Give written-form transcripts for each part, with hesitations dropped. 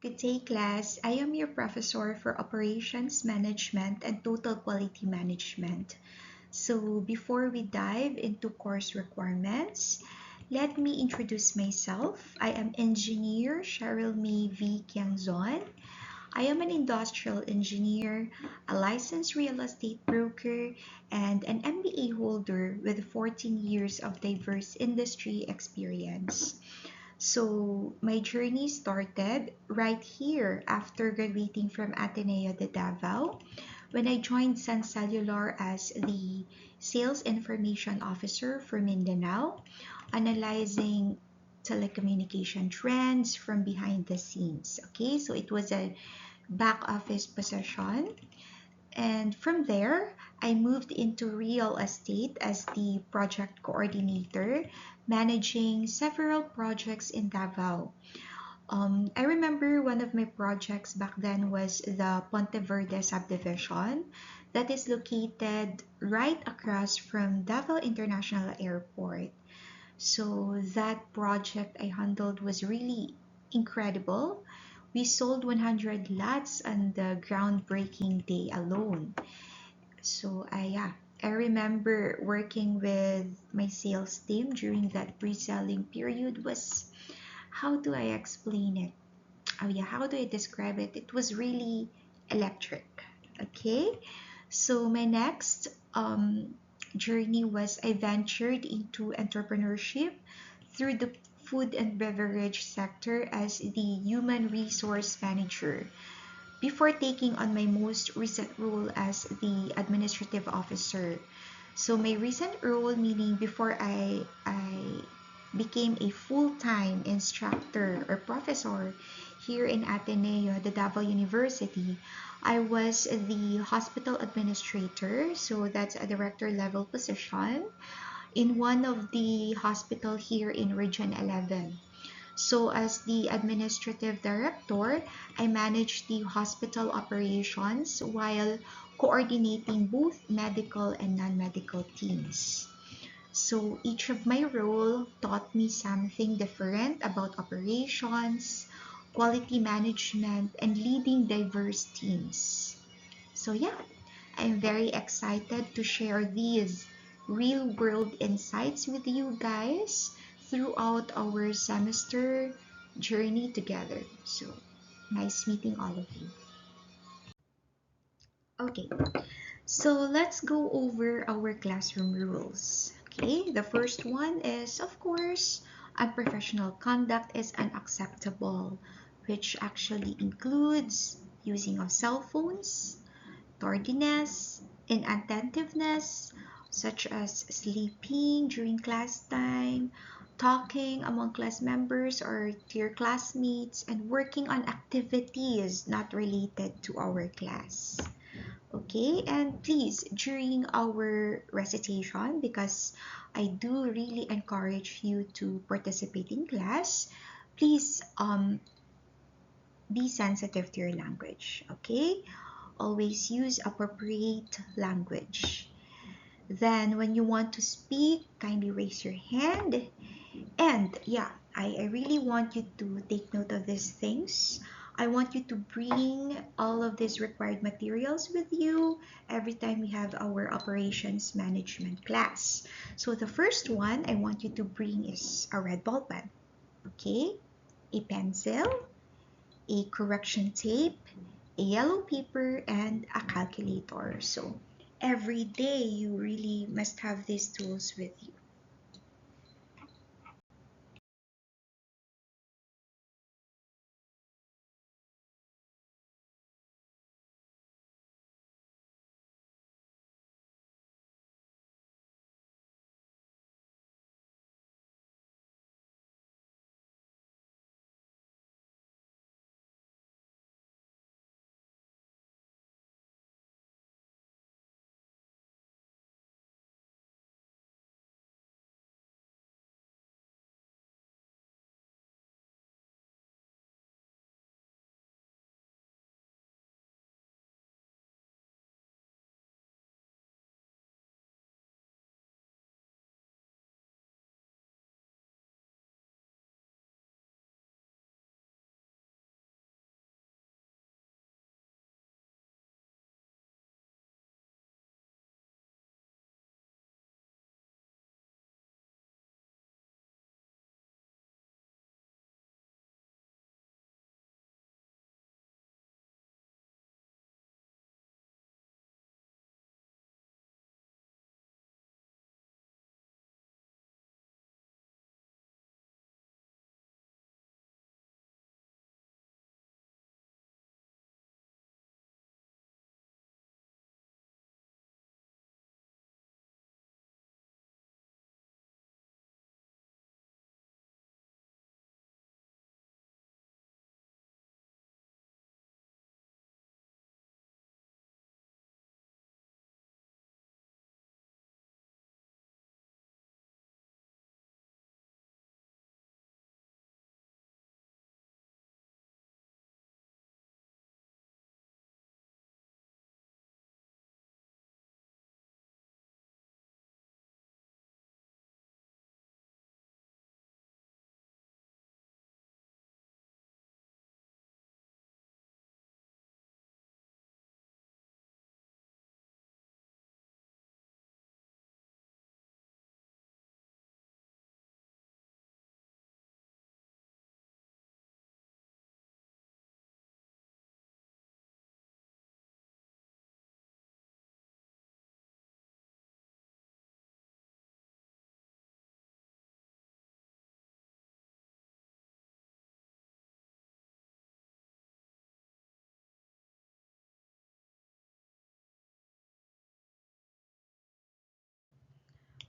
Good day, class. I am your professor for Operations Management and Total Quality Management. So before we dive into course requirements, let me introduce myself. I am Engineer Cheryl May V. Kiangzon. I am an industrial engineer, a licensed real estate broker, and an MBA holder with 14 years of diverse industry experience. So my journey started right here after graduating from Ateneo de Davao when I joined Sun Cellular as the Sales Information Officer for Mindanao, analyzing telecommunication trends from behind the scenes. Okay, so it was a back office position. And from there, I moved into real estate as the project coordinator, managing several projects in Davao. I remember one of my projects back then was the Ponte Verde subdivision that is located right across from Davao International Airport. So that project I handled was really incredible. We sold 100 lots on the groundbreaking day alone. So I remember working with my sales team during that pre-selling period was, how do I explain it? How do I describe it? It was really electric. Okay, so my next journey was I ventured into entrepreneurship through the food and beverage sector as the human resource manager before taking on my most recent role as the administrative officer. So my recent role, meaning before I became a full-time instructor or professor here in Ateneo, the Davao University, I was the hospital administrator, so that's a director level position in one of the hospital here in Region 11. So as the administrative director, I manage the hospital operations while coordinating both medical and non-medical teams. So each of my role taught me something different about operations, quality management, and leading diverse teams. So I'm very excited to share these real-world insights with you guys throughout our semester journey together. So nice meeting all of you. Okay, so let's go over our classroom rules. Okay, the first one is, of course, unprofessional conduct is unacceptable, which actually includes using of cell phones, tardiness, inattentiveness, such as sleeping during class time, talking among class members or to your classmates, and working on activities not related to our class. Okay, and please, during our recitation, because I do really encourage you to participate in class, please be sensitive to your language. Okay, always use appropriate language. Then when you want to speak, kindly raise your hand. And I really want you to take note of these things. I want you to bring all of these required materials with you every time we have our operations management class. So the first one I want you to bring is a red ball pen, okay? A pencil, a correction tape, a yellow paper, and a calculator. So every day you really must have these tools with you.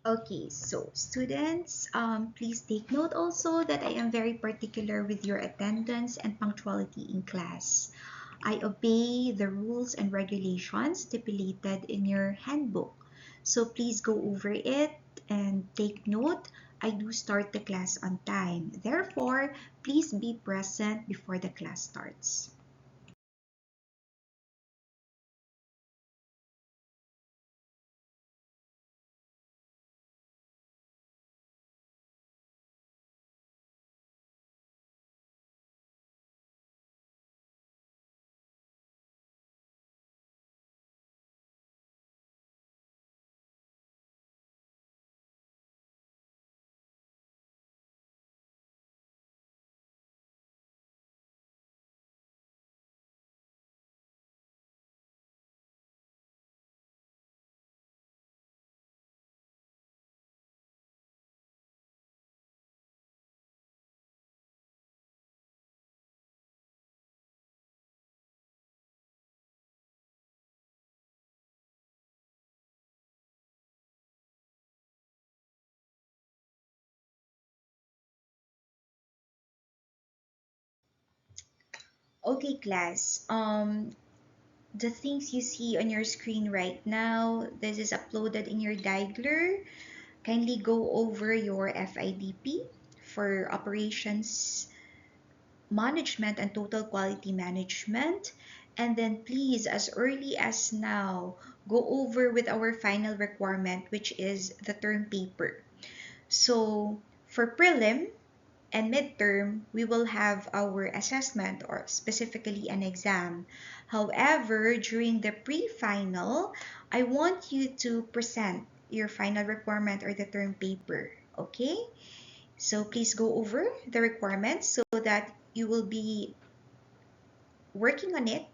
Okay, so students, please take note also that I am very particular with your attendance and punctuality in class. I obey the rules and regulations stipulated in your handbook. So please go over it and take note. I do start the class on time. Therefore, please be present before the class starts. Okay, class. The things you see on your screen right now, this is uploaded in your Diagler. Kindly go over your FIDP for operations management and total quality management. And then please, as early as now, go over with our final requirement, which is the term paper. So for prelim and midterm, we will have our assessment or specifically an exam. However, during the pre-final, I want you to present your final requirement or the term paper, okay? So please go over the requirements so that you will be working on it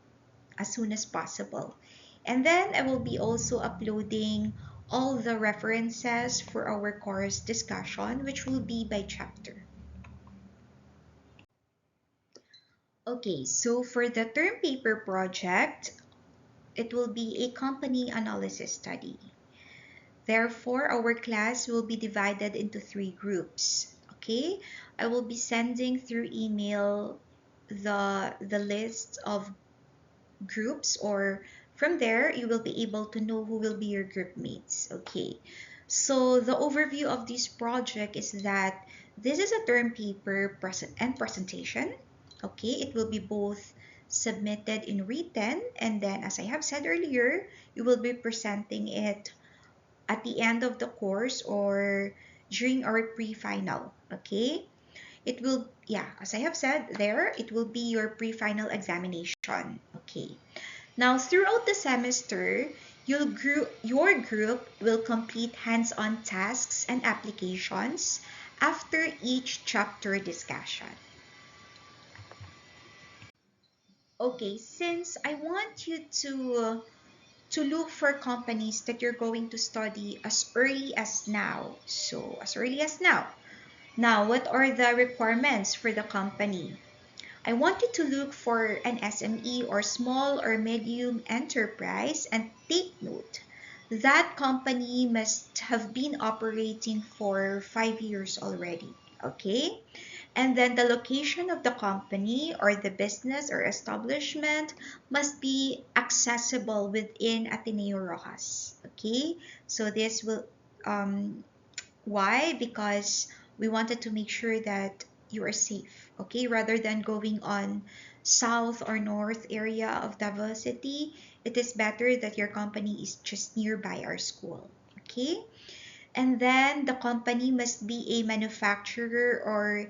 as soon as possible. And then I will be also uploading all the references for our course discussion, which will be by chapter. Okay, so for the term paper project, it will be a company analysis study. Therefore, our class will be divided into 3 groups. Okay, I will be sending through email the list of groups, or from there you will be able to know who will be your group mates. Okay, so the overview of this project is that this is a term paper present and presentation. Okay, it will be both submitted in written, and then as I have said earlier, you will be presenting it at the end of the course or during our pre-final. Okay, it will, yeah, as I have said there, it will be your pre-final examination. Okay, now throughout the semester, your group will complete hands-on tasks and applications after each chapter discussion. Okay, since I want you to look for companies that you're going to study as early as now. So, as early as now. Now, what are the requirements for the company? I want you to look for an SME or small or medium enterprise and take note. That company must have been operating for 5 years already. Okay? And then the location of the company or the business or establishment must be accessible within Ateneo Rojas. Okay, so this will, why? Because we wanted to make sure that you are safe, okay, rather than going on south or north area of Davao City. It is better that your company is just nearby our school. Okay, and then the company must be a manufacturer or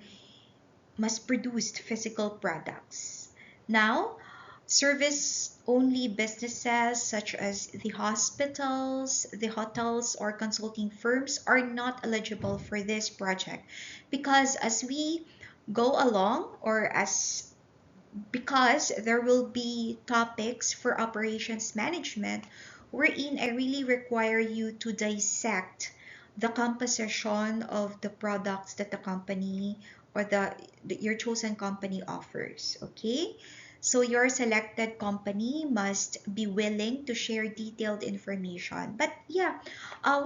mass-produced physical products. Now, service-only businesses such as the hospitals, the hotels, or consulting firms are not eligible for this project because as we go along, or as because there will be topics for operations management wherein I really require you to dissect the composition of the products that the company or your chosen company offers. Okay, So your selected company must be willing to share detailed information. But yeah,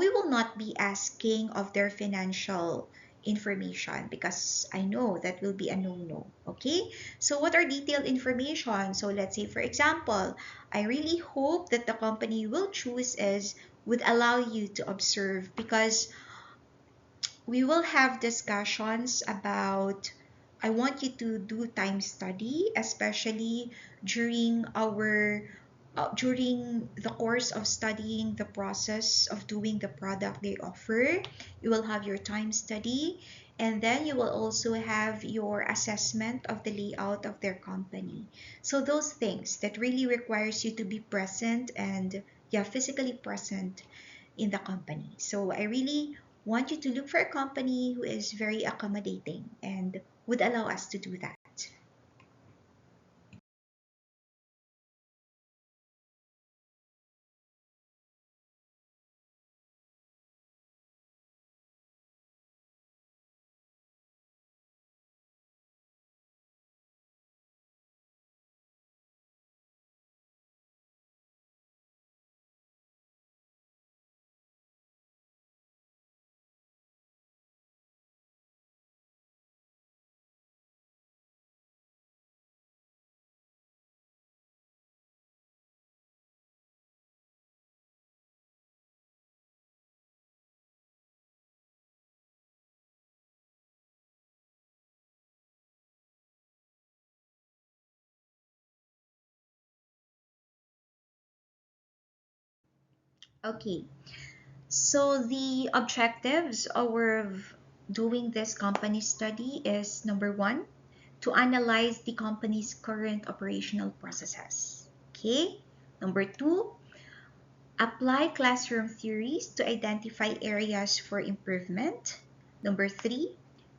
we will not be asking of their financial information because I know that will be a no-no. Okay, so what are detailed information? So let's say, for example, I really hope that the company you will choose is would allow you to observe, because we will have discussions about, I want you to do time study, especially during our during the course of studying the process of doing the product they offer. You will have your time study, and then you will also have your assessment of the layout of their company. So those things that really requires you to be present and, yeah, physically present in the company. So I really want you to look for a company who is very accommodating and would allow us to do that. Okay, so the objectives of doing this company study is, number one, to analyze the company's current operational processes. Okay, number two, apply classroom theories to identify areas for improvement. Number three,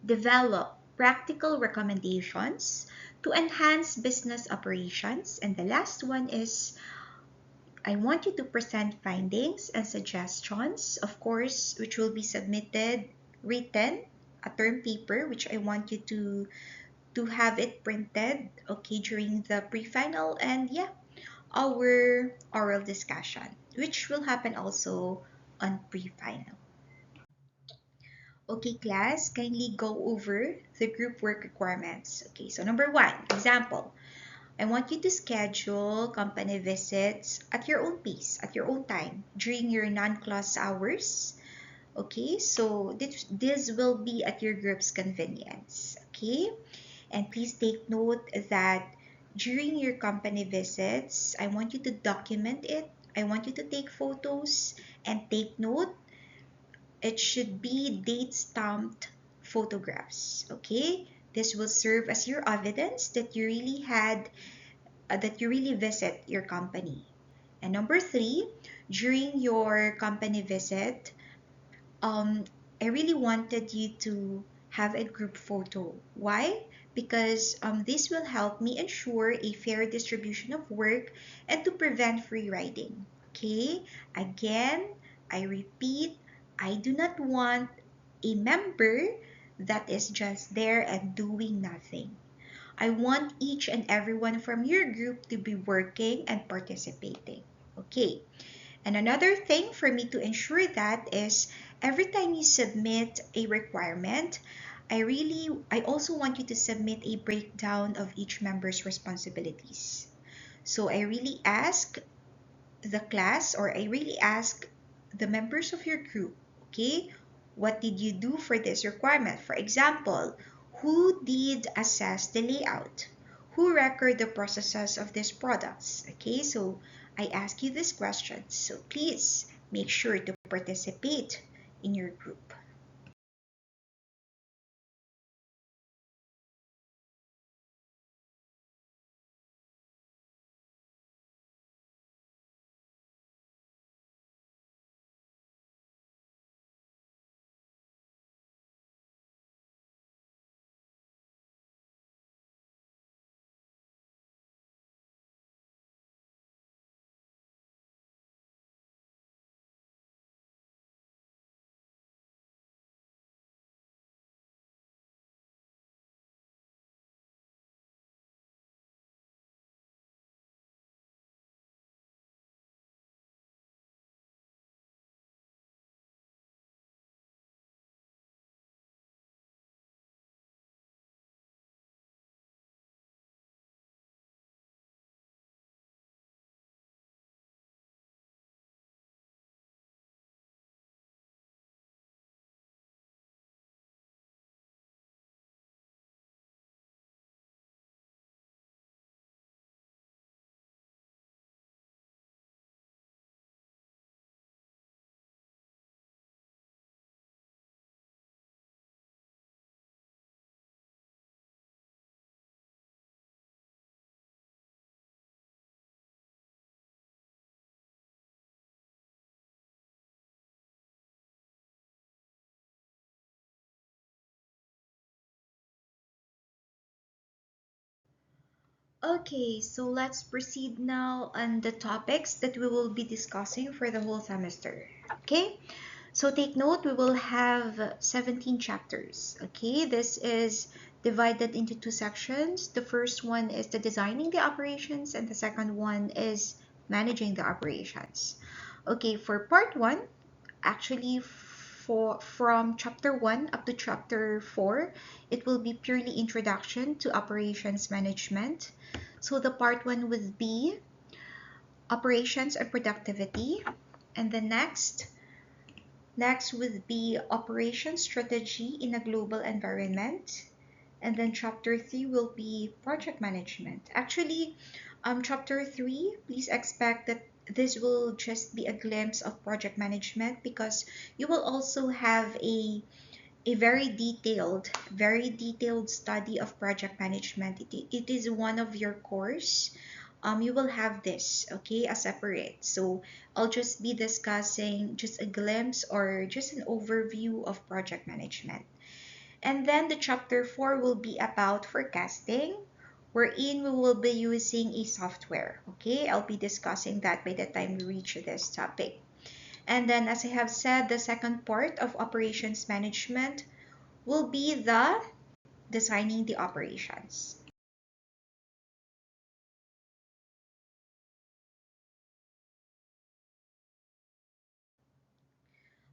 develop practical recommendations to enhance business operations. And the last one is, I want you to present findings and suggestions, of course, which will be submitted written, a term paper, which I want you to have it printed, okay, during the pre-final, and yeah, our oral discussion, which will happen also on pre-final. Okay, class, kindly go over the group work requirements. Okay, so number one, example, I want you to schedule company visits at your own pace, at your own time, during your non-class hours. Okay, so this will be at your group's convenience. Okay, and please take note that during your company visits, I want you to document it. I want you to take photos and take note. It should be date stamped photographs. Okay, this will serve as your evidence that you really visit your company. And number three, during your company visit, um, I really wanted you to have a group photo. Why? Because this will help me ensure a fair distribution of work and to prevent free riding. Okay? Again, I repeat, I do not want a member that is just there and doing nothing. I want each and everyone from your group to be working and participating. Okay. And another thing for me to ensure that is, every time you submit a requirement, I also want you to submit a breakdown of each member's responsibilities. So I really ask the class, or I really ask the members of your group, okay, what did you do for this requirement? For example, who did assess the layout? Who record the processes of these products? Okay, so I ask you these questions. So please make sure to participate in your group. Okay, so let's proceed now on the topics that we will be discussing for the whole semester. Okay, so take note, we will have 17 chapters. Okay, this is divided into two sections. The first one is the designing the operations, and the second one is managing the operations. Okay, for part one, actually from chapter 1 up to chapter 4, it will be purely introduction to operations management. So the part 1 would be operations and productivity, and the next would be operation strategy in a global environment, and then chapter 3 will be project management. Actually, chapter 3, please expect that this will just be a glimpse of project management, because you will also have a very detailed study of project management. It is one of your course. You will have this, okay, a separate. So I'll just be discussing just a glimpse or just an overview of project management. And then the chapter 4 will be about forecasting, wherein we will be using a software. Okay, I'll be discussing that by the time we reach this topic. And then, as I have said, the second part of operations management will be the designing the operations.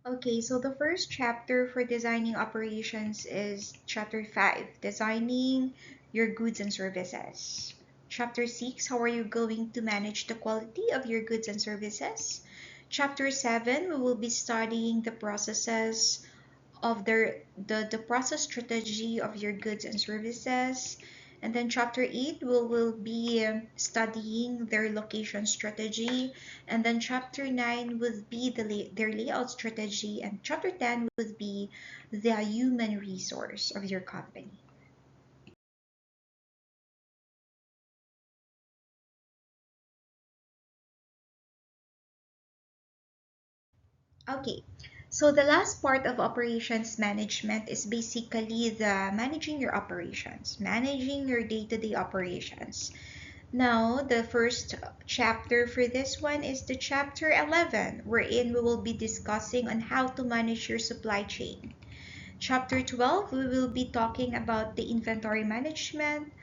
Okay, so the first chapter for designing operations is chapter 5, designing your goods and services. Chapter 6, how are you going to manage the quality of your goods and services? Chapter 7, we will be studying the processes of the process strategy of your goods and services. And then chapter 8 will be studying their location strategy. And then chapter 9 would be their layout strategy. And chapter 10 would be the human resource of your company. Okay, so the last part of operations management is basically the managing your operations, managing your day-to-day operations. Now, the first chapter for this one is the chapter 11, wherein we will be discussing on how to manage your supply chain. Chapter 12, we will be talking about the inventory management.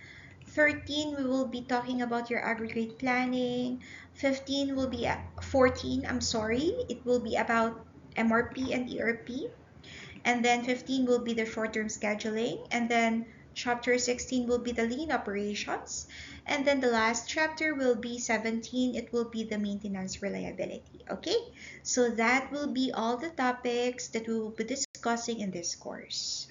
13, we will be talking about your aggregate planning. 15 will be 14, I'm sorry, it will be about MRP and ERP. And then 15 will be the short-term scheduling. And then chapter 16 will be the lean operations. And then the last chapter will be 17. It will be the maintenance reliability. Okay, so that will be all the topics that we will be discussing in this course.